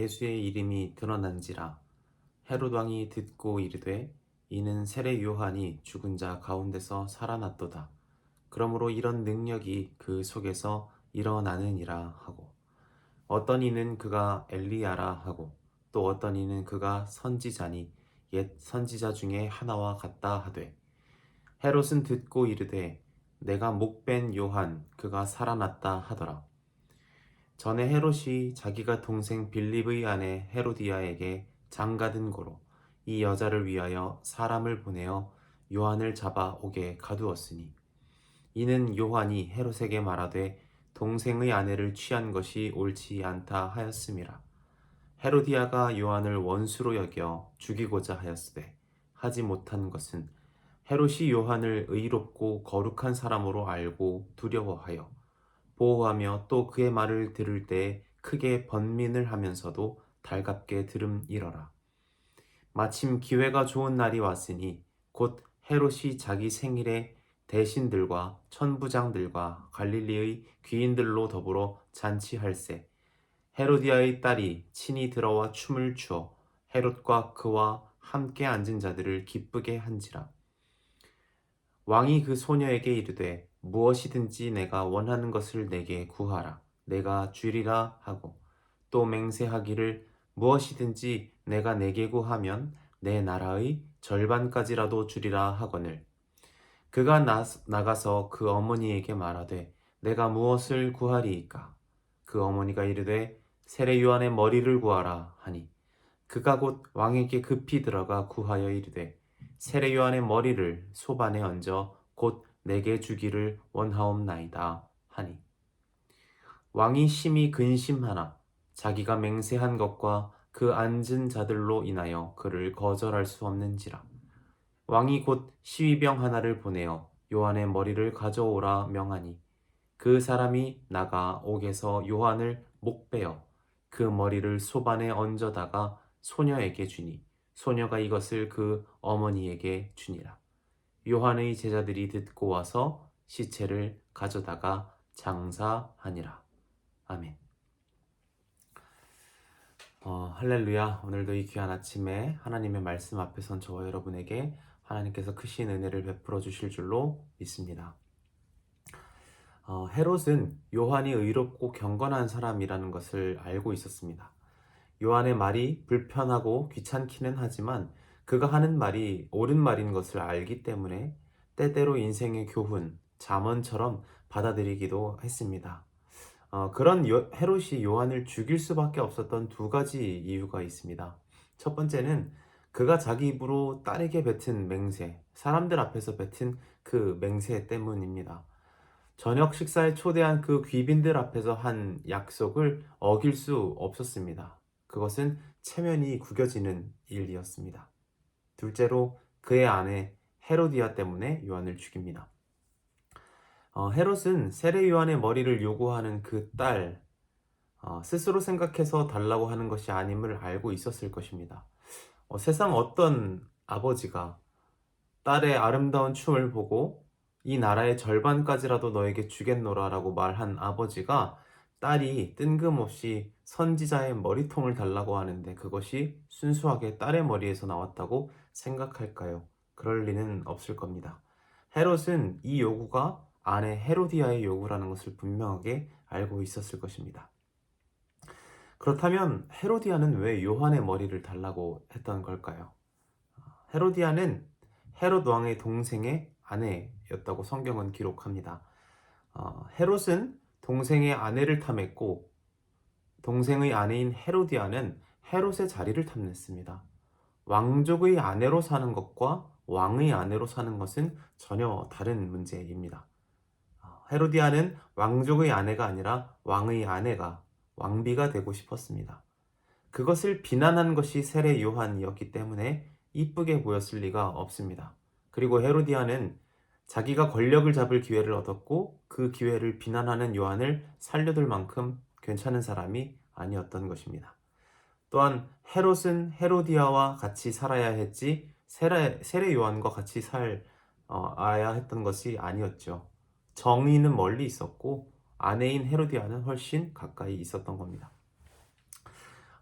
예수의 이름이 드러난지라. 헤롯 왕이 듣고 이르되 이는 세례 요한이 죽은 자 가운데서 살아났도다. 그러므로 이런 능력이 그 속에서 일어나느니라 하고, 어떤 이는 그가 엘리야라 하고, 또 어떤 이는 그가 선지자니 옛 선지자 중에 하나와 같다 하되, 헤롯은 듣고 이르되 내가 목벤 요한 그가 살아났다 하더라. 전에 헤롯이 자기가 동생 빌립의 아내 헤로디아에게 장가든 고로 이 여자를 위하여 사람을 보내어 요한을 잡아 오게 가두었으니, 이는 요한이 헤롯에게 말하되 동생의 아내를 취한 것이 옳지 않다 하였음이라. 헤로디아가 요한을 원수로 여겨 죽이고자 하였으되 하지 못한 것은 헤롯이 요한을 의롭고 거룩한 사람으로 알고 두려워하여 보호하며 또 그의 말을 들을 때 크게 번민을 하면서도 달갑게 들음이러라. 마침 기회가 좋은 날이 왔으니 곧 헤롯이 자기 생일에 대신들과 천부장들과 갈릴리의 귀인들로 더불어 잔치할세, 헤로디아의 딸이 친히 들어와 춤을 추어 헤롯과 그와 함께 앉은 자들을 기쁘게 한지라. 왕이 그 소녀에게 이르되 무엇이든지 내가 원하는 것을 내게 구하라. 내가 주리라 하고, 또 맹세하기를 무엇이든지 내가 내게 구하면 내 나라의 절반까지라도 주리라 하거늘. 그가 나가서 그 어머니에게 말하되 내가 무엇을 구하리이까? 그 어머니가 이르되 세례 요한의 머리를 구하라 하니, 그가 곧 왕에게 급히 들어가 구하여 이르되 세례 요한의 머리를 소반에 얹어 곧 내게 주기를 원하옵나이다 하니, 왕이 심히 근심하나 자기가 맹세한 것과 그 앉은 자들로 인하여 그를 거절할 수 없는지라. 왕이 곧 시위병 하나를 보내어 요한의 머리를 가져오라 명하니, 그 사람이 나가 옥에서 요한을 목베어 그 머리를 소반에 얹어다가 소녀에게 주니, 소녀가 이것을 그 어머니에게 주니라. 요한의 제자들이 듣고 와서 시체를 가져다가 장사하니라. 아멘. 할렐루야. 오늘도 이 귀한 아침에 하나님의 말씀 앞에 선 저와 여러분에게 하나님께서 크신 은혜를 베풀어 주실 줄로 믿습니다. 헤롯은 요한이 의롭고 경건한 사람이라는 것을 알고 있었습니다. 요한의 말이 불편하고 귀찮기는 하지만 그가 하는 말이 옳은 말인 것을 알기 때문에 때때로 인생의 교훈, 잠언처럼 받아들이기도 했습니다. 그런 헤롯이 요한을 죽일 수밖에 없었던 두 가지 이유가 있습니다. 첫 번째는 그가 자기 입으로 딸에게 뱉은 맹세, 사람들 앞에서 뱉은 그 맹세 때문입니다. 저녁 식사에 초대한 그 귀빈들 앞에서 한 약속을 어길 수 없었습니다. 그것은 체면이 구겨지는 일이었습니다. 둘째로 그의 아내 헤로디아 때문에 요한을 죽입니다. 헤롯은 세례 요한의 머리를 요구하는 그 딸, 스스로 생각해서 달라고 하는 것이 아님을 알고 있었을 것입니다. 세상 어떤 아버지가 딸의 아름다운 춤을 보고 이 나라의 절반까지라도 너에게 주겠노라 라고 말한 아버지가 딸이 뜬금없이 선지자의 머리통을 달라고 하는데 그것이 순수하게 딸의 머리에서 나왔다고 생각할까요? 그럴 리는 없을 겁니다. 헤롯은 이 요구가 아내 헤로디아의 요구라는 것을 분명하게 알고 있었을 것입니다. 그렇다면 헤로디아는 왜 요한의 머리를 달라고 했던 걸까요? 헤로디아는 헤롯 왕의 동생의 아내였다고 성경은 기록합니다. 헤롯은 동생의 아내를 탐했고 동생의 아내인 헤로디아는 헤롯의 자리를 탐냈습니다. 왕족의 아내로 사는 것과 왕의 아내로 사는 것은 전혀 다른 문제입니다. 헤로디아는 왕족의 아내가 아니라 왕의 아내가 왕비가 되고 싶었습니다. 그것을 비난한 것이 세례 요한이었기 때문에 이쁘게 보였을 리가 없습니다. 그리고 헤로디아는 자기가 권력을 잡을 기회를 얻었고 그 기회를 비난하는 요한을 살려둘 만큼 괜찮은 사람이 아니었던 것입니다. 또한 헤롯은 헤로디아와 같이 살아야 했지 세례 요한과 같이 살아야 했던 것이 아니었죠. 정의는 멀리 있었고 아내인 헤로디아는 훨씬 가까이 있었던 겁니다.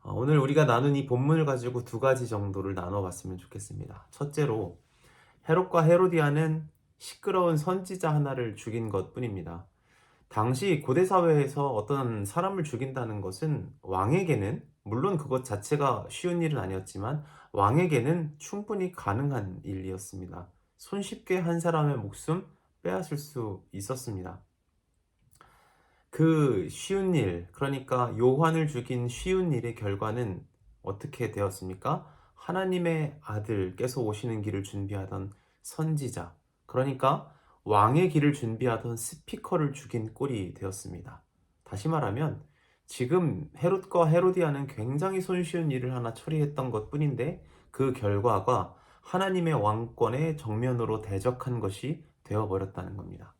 오늘 우리가 나눈 이 본문을 가지고 두 가지 정도를 나눠봤으면 좋겠습니다. 첫째로 헤롯과 헤로디아는 시끄러운 선지자 하나를 죽인 것뿐입니다. 당시 고대 사회에서 어떤 사람을 죽인다는 것은 왕에게는, 물론 그것 자체가 쉬운 일은 아니었지만 왕에게는 충분히 가능한 일이었습니다. 손쉽게 한 사람의 목숨 빼앗을 수 있었습니다. 그 쉬운 일, 그러니까 요한을 죽인 쉬운 일의 결과는 어떻게 되었습니까? 하나님의 아들께서 오시는 길을 준비하던 선지자, 그러니까 왕의 길을 준비하던 스피커를 죽인 꼴이 되었습니다. 다시 말하면 지금 헤롯과 헤로디아는 굉장히 손쉬운 일을 하나 처리했던 것뿐인데 그 결과가 하나님의 왕권의 정면으로 대적한 것이 되어버렸다는 겁니다.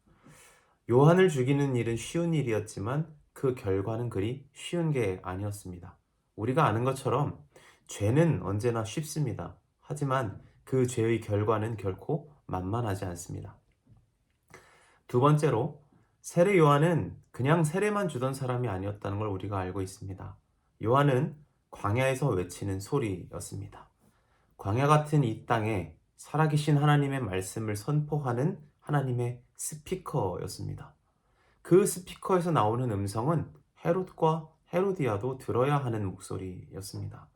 요한을 죽이는 일은 쉬운 일이었지만 그 결과는 그리 쉬운 게 아니었습니다. 우리가 아는 것처럼 죄는 언제나 쉽습니다. 하지만 그 죄의 결과는 결코 만만하지 않습니다. 두 번째로, 세례 요한은 그냥 세례만 주던 사람이 아니었다는 걸 우리가 알고 있습니다. 요한은 광야에서 외치는 소리였습니다. 광야 같은 이 땅에 살아계신 하나님의 말씀을 선포하는 하나님의 스피커였습니다. 그 스피커에서 나오는 음성은 헤롯과 헤로디아도 들어야 하는 목소리였습니다.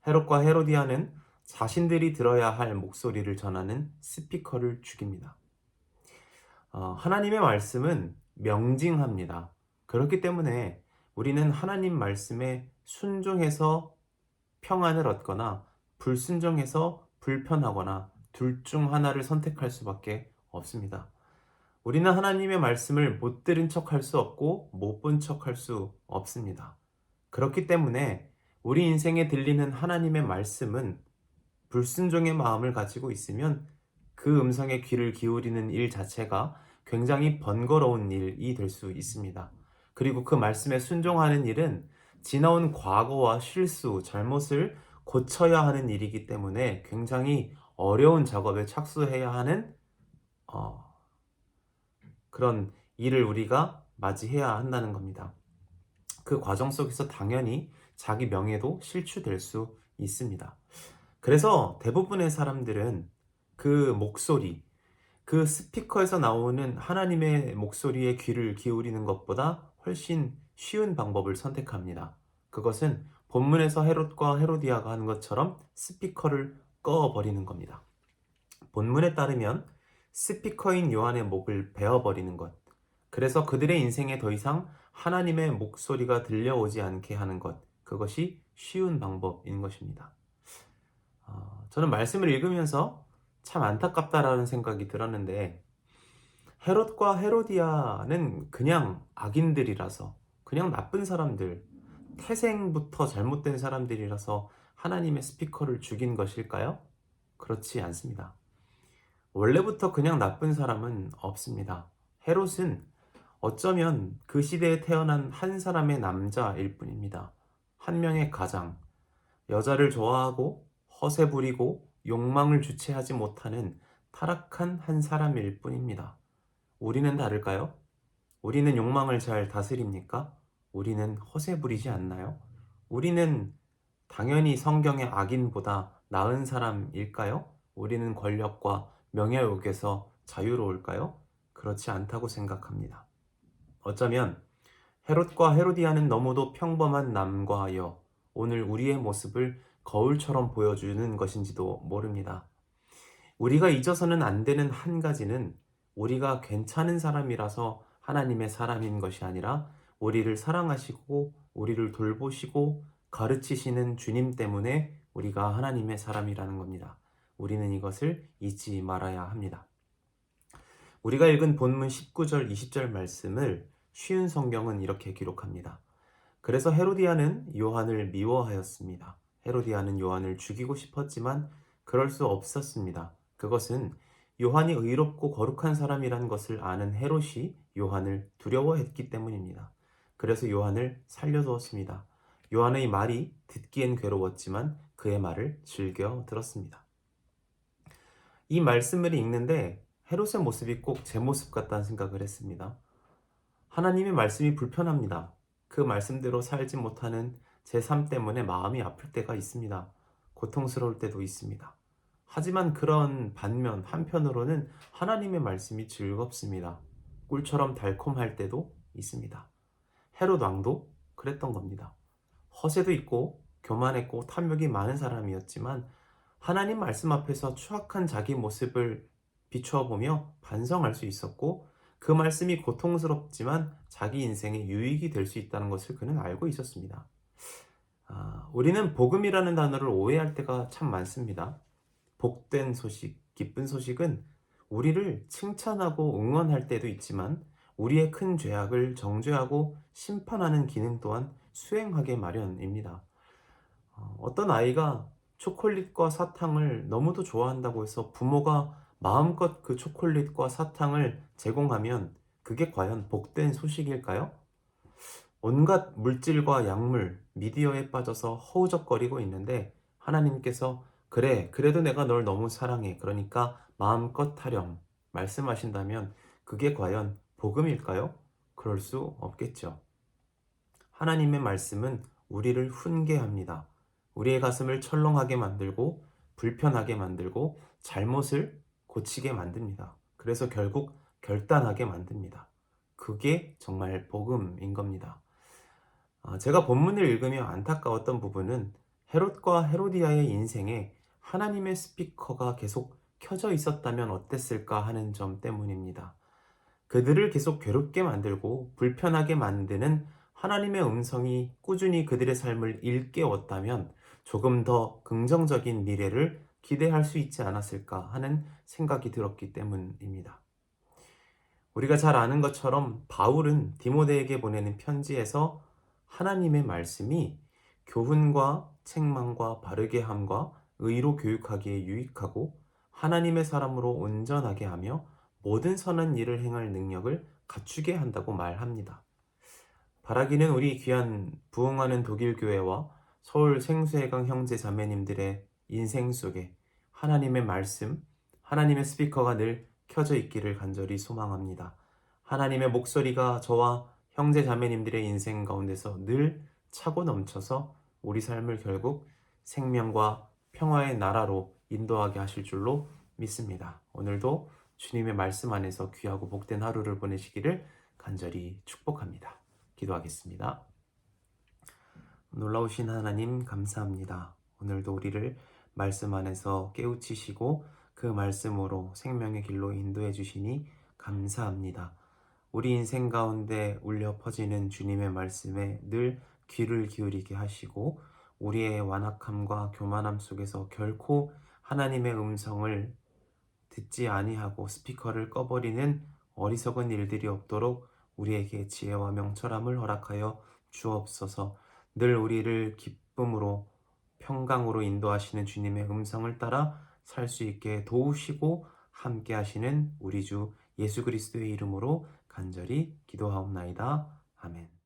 헤롯과 헤로디아는 자신들이 들어야 할 목소리를 전하는 스피커를 죽입니다. 하나님의 말씀은 명징합니다. 그렇기 때문에 우리는 하나님 말씀에 순종해서 평안을 얻거나 불순종해서 불편하거나 둘 중 하나를 선택할 수밖에 없습니다. 우리는 하나님의 말씀을 못 들은 척 할 수 없고 못 본 척 할 수 없습니다. 그렇기 때문에 우리 인생에 들리는 하나님의 말씀은 불순종의 마음을 가지고 있으면 그 음성에 귀를 기울이는 일 자체가 굉장히 번거로운 일이 될 수 있습니다. 그리고 그 말씀에 순종하는 일은 지나온 과거와 실수, 잘못을 고쳐야 하는 일이기 때문에 굉장히 어려운 작업에 착수해야 하는 그런 일을 우리가 맞이해야 한다는 겁니다. 그 과정 속에서 당연히 자기 명예도 실추될 수 있습니다. 그래서 대부분의 사람들은 그 목소리, 그 스피커에서 나오는 하나님의 목소리에 귀를 기울이는 것보다 훨씬 쉬운 방법을 선택합니다. 그것은 본문에서 헤롯과 헤로디아가 한 것처럼 스피커를 꺼버리는 겁니다. 본문에 따르면 스피커인 요한의 목을 베어버리는 것, 그래서 그들의 인생에 더 이상 하나님의 목소리가 들려오지 않게 하는 것, 그것이 쉬운 방법인 것입니다. 저는 말씀을 읽으면서 참 안타깝다라는 생각이 들었는데, 헤롯과 헤로디아는 그냥 악인들이라서, 그냥 나쁜 사람들, 태생부터 잘못된 사람들이라서 하나님의 스피커를 죽인 것일까요? 그렇지 않습니다. 원래부터 그냥 나쁜 사람은 없습니다. 헤롯은 어쩌면 그 시대에 태어난 한 사람의 남자일 뿐입니다. 한 명의 가장, 여자를 좋아하고 허세 부리고 욕망을 주체하지 못하는 타락한 한 사람일 뿐입니다. 우리는 다를까요? 우리는 욕망을 잘 다스립니까? 우리는 허세 부리지 않나요? 우리는 당연히 성경의 악인보다 나은 사람일까요? 우리는 권력과 명예욕에서 자유로울까요? 그렇지 않다고 생각합니다. 어쩌면 헤롯과 헤로디아는 너무도 평범한 남과 여, 오늘 우리의 모습을 거울처럼 보여주는 것인지도 모릅니다. 우리가 잊어서는 안 되는 한 가지는 우리가 괜찮은 사람이라서 하나님의 사람인 것이 아니라 우리를 사랑하시고 우리를 돌보시고 가르치시는 주님 때문에 우리가 하나님의 사람이라는 겁니다. 우리는 이것을 잊지 말아야 합니다. 우리가 읽은 본문 19절, 20절 말씀을 쉬운 성경은 이렇게 기록합니다. 그래서 헤로디아는 요한을 미워하였습니다. 헤로디아는 요한을 죽이고 싶었지만 그럴 수 없었습니다. 그것은 요한이 의롭고 거룩한 사람이란 것을 아는 헤롯이 요한을 두려워했기 때문입니다. 그래서 요한을 살려두었습니다. 요한의 말이 듣기엔 괴로웠지만 그의 말을 즐겨 들었습니다. 이 말씀을 읽는데 헤롯의 모습이 꼭 제 모습 같다는 생각을 했습니다. 하나님의 말씀이 불편합니다. 그 말씀대로 살지 못하는 제 삶 때문에 마음이 아플 때가 있습니다. 고통스러울 때도 있습니다. 하지만 그런 반면 한편으로는 하나님의 말씀이 즐겁습니다. 꿀처럼 달콤할 때도 있습니다. 헤롯 왕도 그랬던 겁니다. 허세도 있고 교만했고 탐욕이 많은 사람이었지만 하나님 말씀 앞에서 추악한 자기 모습을 비추어 보며 반성할 수 있었고 그 말씀이 고통스럽지만 자기 인생에 유익이 될 수 있다는 것을 그는 알고 있었습니다. 우리는 복음이라는 단어를 오해할 때가 참 많습니다. 복된 소식, 기쁜 소식은 우리를 칭찬하고 응원할 때도 있지만 우리의 큰 죄악을 정죄하고 심판하는 기능 또한 수행하게 마련입니다. 어떤 아이가 초콜릿과 사탕을 너무도 좋아한다고 해서 부모가 마음껏 그 초콜릿과 사탕을 제공하면 그게 과연 복된 소식일까요? 온갖 물질과 약물, 미디어에 빠져서 허우적거리고 있는데 하나님께서 그래, 그래도 내가 널 너무 사랑해. 그러니까 마음껏 타렴. 말씀하신다면 그게 과연 복음일까요? 그럴 수 없겠죠. 하나님의 말씀은 우리를 훈계합니다. 우리의 가슴을 철렁하게 만들고 불편하게 만들고 잘못을 고치게 만듭니다. 그래서 결국 결단하게 만듭니다. 그게 정말 복음인 겁니다. 제가 본문을 읽으며 안타까웠던 부분은 헤롯과 헤로디아의 인생에 하나님의 스피커가 계속 켜져 있었다면 어땠을까 하는 점 때문입니다. 그들을 계속 괴롭게 만들고 불편하게 만드는 하나님의 음성이 꾸준히 그들의 삶을 일깨웠다면 조금 더 긍정적인 미래를 기대할 수 있지 않았을까 하는 생각이 들었기 때문입니다. 우리가 잘 아는 것처럼 바울은 디모데에게 보내는 편지에서 하나님의 말씀이 교훈과 책망과 바르게 함과 의로 교육하기에 유익하고 하나님의 사람으로 온전하게 하며 모든 선한 일을 행할 능력을 갖추게 한다고 말합니다. 바라기는 우리 귀한 부흥하는 독일교회와 서울 생수해강 형제 자매님들의 인생 속에 하나님의 말씀, 하나님의 스피커가 늘 켜져 있기를 간절히 소망합니다. 하나님의 목소리가 저와 형제 자매님들의 인생 가운데서 늘 차고 넘쳐서 우리 삶을 결국 생명과 평화의 나라로 인도하게 하실 줄로 믿습니다. 오늘도 주님의 말씀 안에서 귀하고 복된 하루를 보내시기를 간절히 축복합니다. 기도하겠습니다. 놀라우신 하나님 감사합니다. 오늘도 우리를 말씀 안에서 깨우치시고 그 말씀으로 생명의 길로 인도해 주시니 감사합니다. 우리 인생 가운데 울려 퍼지는 주님의 말씀에 늘 귀를 기울이게 하시고 우리의 완악함과 교만함 속에서 결코 하나님의 음성을 듣지 아니하고 스피커를 꺼버리는 어리석은 일들이 없도록 우리에게 지혜와 명철함을 허락하여 주옵소서. 늘 우리를 기쁨으로 평강으로 인도하시는 주님의 음성을 따라 살 수 있게 도우시고 함께 하시는 우리 주 예수 그리스도의 이름으로 간절히 기도하옵나이다. 아멘.